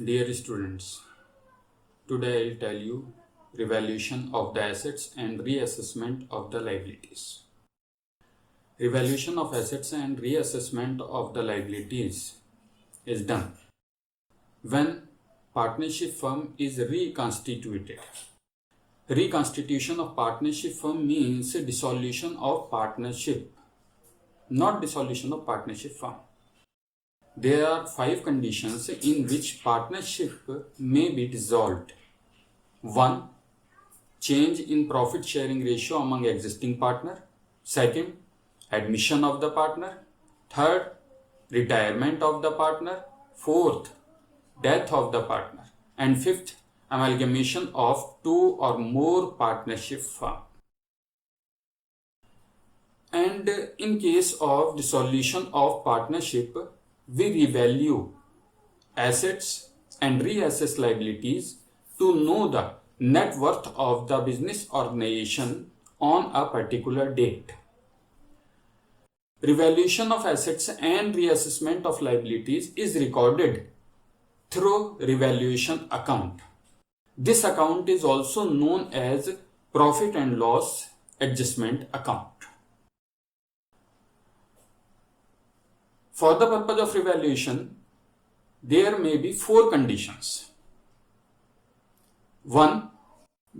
Dear students, today I'll tell you revaluation of the assets and reassessment of the liabilities. Revaluation of assets and reassessment of the liabilities is done when partnership firm is reconstituted. Reconstitution of partnership firm means dissolution of partnership, not dissolution of partnership firm. There are 5 conditions in which partnership may be dissolved. 1. Change in profit sharing ratio among existing partner. 2. Admission of the partner. 3. Retirement of the partner. 4. Death of the partner. And 5th, amalgamation of 2 or more partnership firm. And in case of dissolution of partnership, we revalue assets and reassess liabilities to know the net worth of the business organization on a particular date. Revaluation of assets and reassessment of liabilities is recorded through revaluation account. This account is also known as profit and loss adjustment account. For the purpose of revaluation, there may be 4 conditions. 1.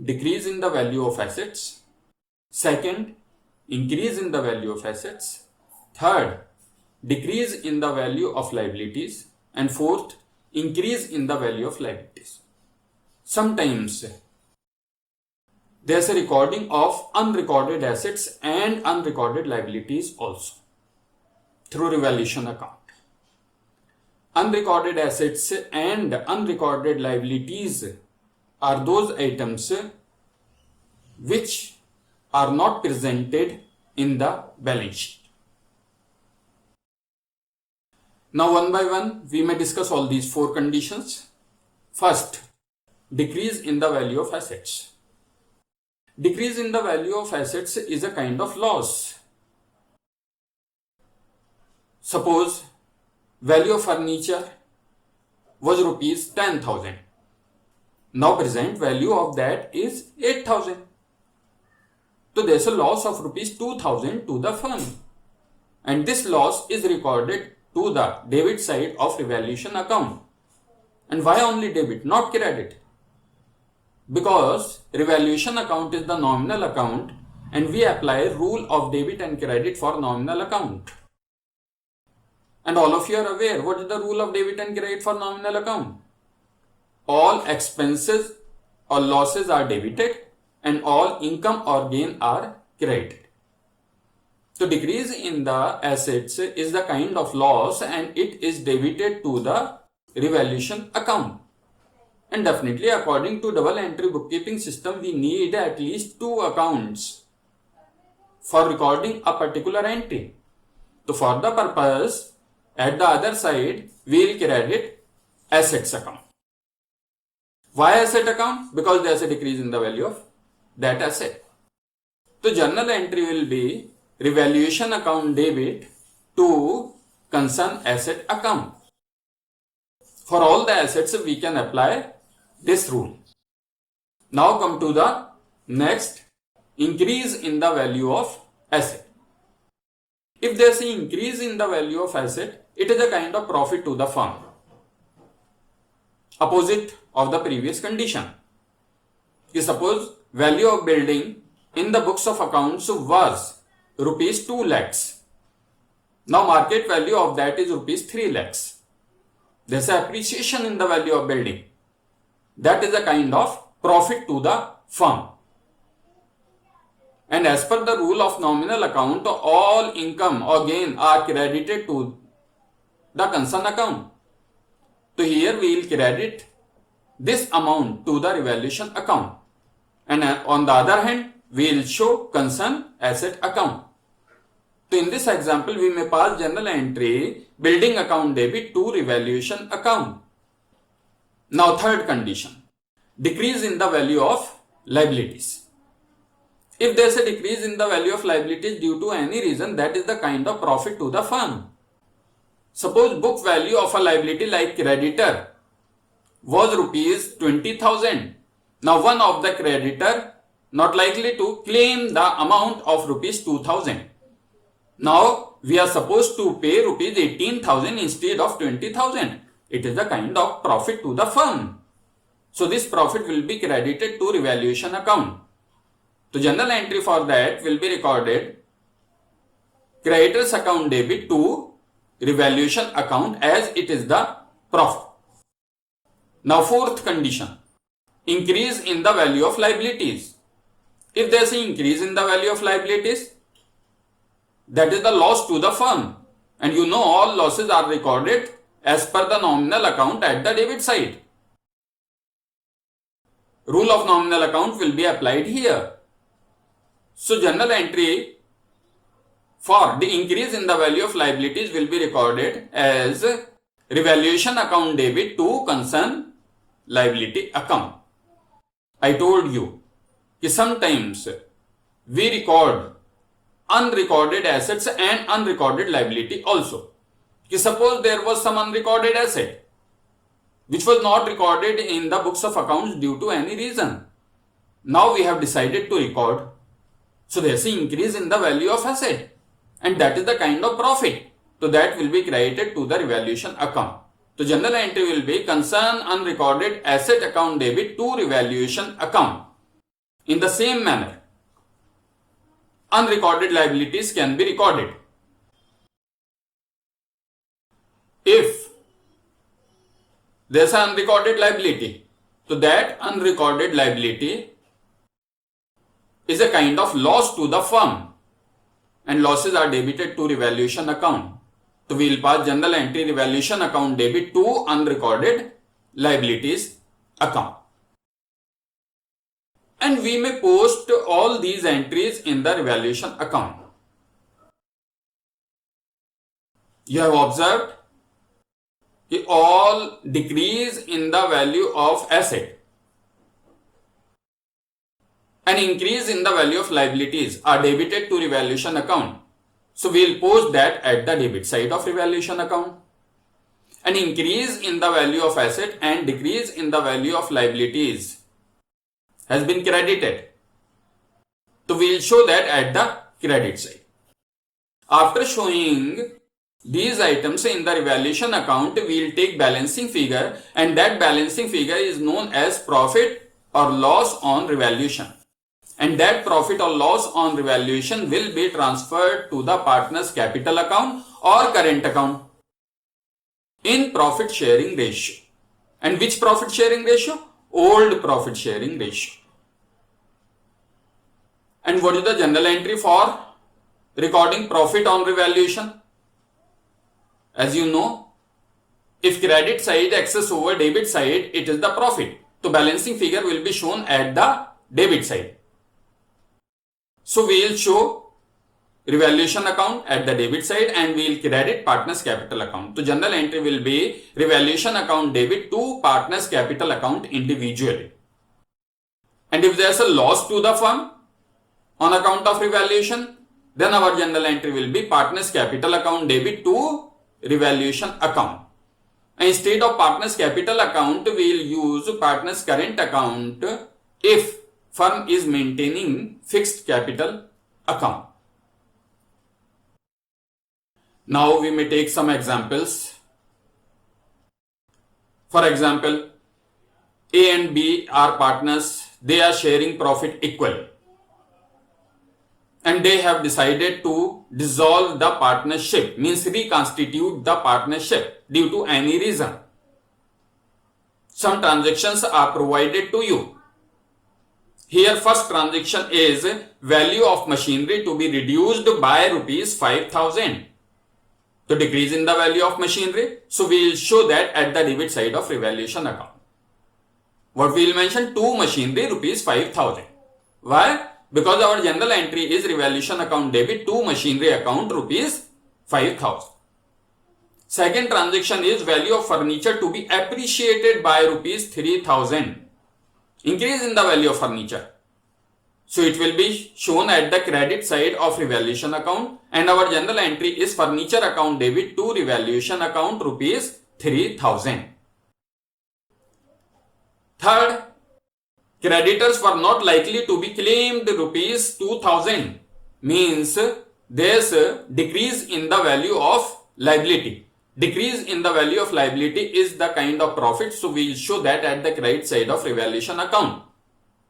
Decrease in the value of assets. 2. Increase in the value of assets. 3. Decrease in the value of liabilities. And 4th, increase in the value of liabilities. Sometimes there is a recording of unrecorded assets and unrecorded liabilities also through revaluation account. Unrecorded assets and unrecorded liabilities are those items which are not presented in the balance sheet. Now one by one we may discuss all these 4 conditions. First, decrease in the value of assets. Decrease in the value of assets is a kind of loss. Suppose value of furniture was rupees 10,000. Now present value of that is 8,000. So there is a loss of rupees 2,000 to the firm. And this loss is recorded to the debit side of revaluation account. And why only debit, not credit? Because revaluation account is the nominal account and we apply rule of debit and credit for nominal account. And all of you are aware what is the rule of debit and credit for nominal account. All expenses or losses are debited and all income or gain are credited. So decrease in the assets is the kind of loss and it is debited to the revaluation account. And definitely according to double entry bookkeeping system, we need at least 2 accounts for recording a particular entry. So for the purpose, at the other side, we will credit assets account. Why asset account? Because there is a decrease in the value of that asset. So journal entry will be revaluation account debit to concern asset account. For all the assets, we can apply this rule. Now come to the next, increase in the value of asset. If there is an increase in the value of asset, it is a kind of profit to the firm. Opposite of the previous condition. Suppose value of building in the books of accounts was rupees 2 lakhs. Now market value of that is rupees 3 lakhs. There is appreciation in the value of building. That is a kind of profit to the firm. And as per the rule of nominal account, all income or gain are credited to the concern account. So here we will credit this amount to the revaluation account. And on the other hand, we will show concern asset account. So in this example, we may pass journal entry building account debit to revaluation account. Now third condition, decrease in the value of liabilities. If there is a decrease in the value of liabilities due to any reason, that is the kind of profit to the firm. Suppose book value of a liability like creditor was rupees 20,000. Now one of the creditor not likely to claim the amount of rupees 2,000. Now we are supposed to pay rupees 18,000 instead of 20,000. It is a kind of profit to the firm. So this profit will be credited to revaluation account. The journal entry for that will be recorded creditors account debit to revaluation account as it is the profit. Now fourth condition, increase in the value of liabilities. If there is an increase in the value of liabilities, that is the loss to the firm, and you know all losses are recorded as per the nominal account at the debit side. Rule of nominal account will be applied here. So journal entry for the increase in the value of liabilities will be recorded as revaluation account debit to concern liability account. I told you that sometimes we record unrecorded assets and unrecorded liability also. Suppose there was some unrecorded asset which was not recorded in the books of accounts due to any reason. Now we have decided to record. So there is an increase in the value of asset, and that is the kind of profit. So that will be credited to the revaluation account. The journal entry will be concern unrecorded asset account debit to revaluation account. In the same manner, unrecorded liabilities can be recorded. If there is an unrecorded liability, so that unrecorded liability is a kind of loss to the firm, and losses are debited to revaluation account. So we will pass journal entry revaluation account debit to unrecorded liabilities account. And we may post all these entries in the revaluation account. You have observed that all decrease in the value of asset and increase in the value of liabilities are debited to revaluation account. So we will post that at the debit side of revaluation account. An increase in the value of asset and decrease in the value of liabilities has been credited. So we will show that at the credit side. After showing these items in the revaluation account, we will take balancing figure, and that balancing figure is known as profit or loss on revaluation. And that profit or loss on revaluation will be transferred to the partner's capital account or current account in profit sharing ratio. And which profit sharing ratio? Old profit sharing ratio. And what is the journal entry for recording profit on revaluation? As you know, if credit side excess over debit side, it is the profit. So balancing figure will be shown at the debit side. So we will show revaluation account at the debit side and we will credit partner's capital account. So journal entry will be revaluation account debit to partner's capital account individually. And if there is a loss to the firm on account of revaluation, then our journal entry will be partner's capital account debit to revaluation account. And instead of partner's capital account, we will use partner's current account if firm is maintaining fixed capital account. Now we may take some examples. For example, A and B are partners. They are sharing profit equally. And they have decided to dissolve the partnership, means reconstitute the partnership due to any reason. Some transactions are provided to you. Here first transaction is value of machinery to be reduced by rupees 5,000. So decrease in the value of machinery. So we will show that at the debit side of revaluation account. What we will mention? To machinery rupees 5,000. Why? Because our general entry is revaluation account debit to machinery account rupees 5,000. Second transaction is value of furniture to be appreciated by rupees 3,000. Increase in the value of furniture. So it will be shown at the credit side of revaluation account, and our general entry is furniture account debit to revaluation account rupees 3,000. Third, creditors were not likely to be claimed rupees 2000, means there's a decrease in the value of liability. Decrease in the value of liability is the kind of profit, so we will show that at the credit side of revaluation account.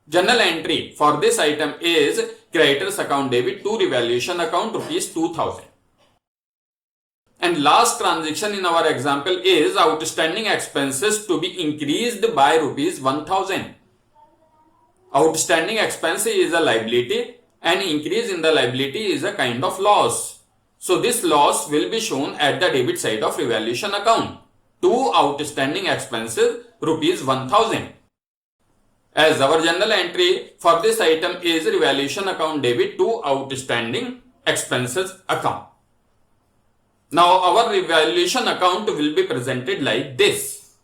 Journal entry for this item is creditors account debit to revaluation account rupees 2000. And last transaction in our example is outstanding expenses to be increased by rupees 1000. Outstanding expense is a liability and increase in the liability is a kind of loss. So this loss will be shown at the debit side of revaluation account. To outstanding expenses rupees 1000. As our journal entry for this item is revaluation account debit to outstanding expenses account. Now our revaluation account will be presented like this.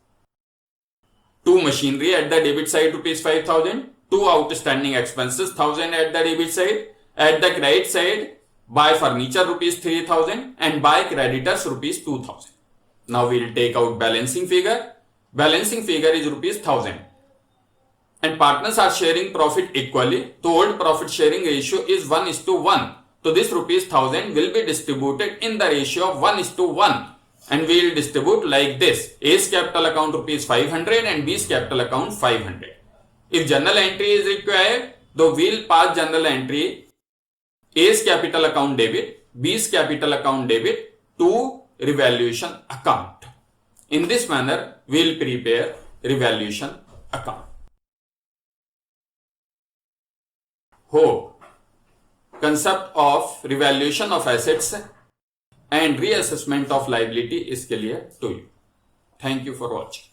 To machinery at the debit side rupees 5000, to outstanding expenses 1000 at the debit side, at the credit side buy furniture rupees 3000 and buy creditors rupees 2000. Now we will take out balancing figure. Balancing figure is rupees 1000. And partners are sharing profit equally. So old profit sharing ratio is 1:1. So this rupees 1000 will be distributed in the ratio of 1:1. And we will distribute like this. A's capital account rupees 500 and B's capital account 500. If journal entry is required, then we will pass journal entry A's capital account debit, B's capital account debit to revaluation account. In this manner, we will prepare revaluation account. Hope concept of revaluation of assets and reassessment of liability is clear to you. Thank you for watching.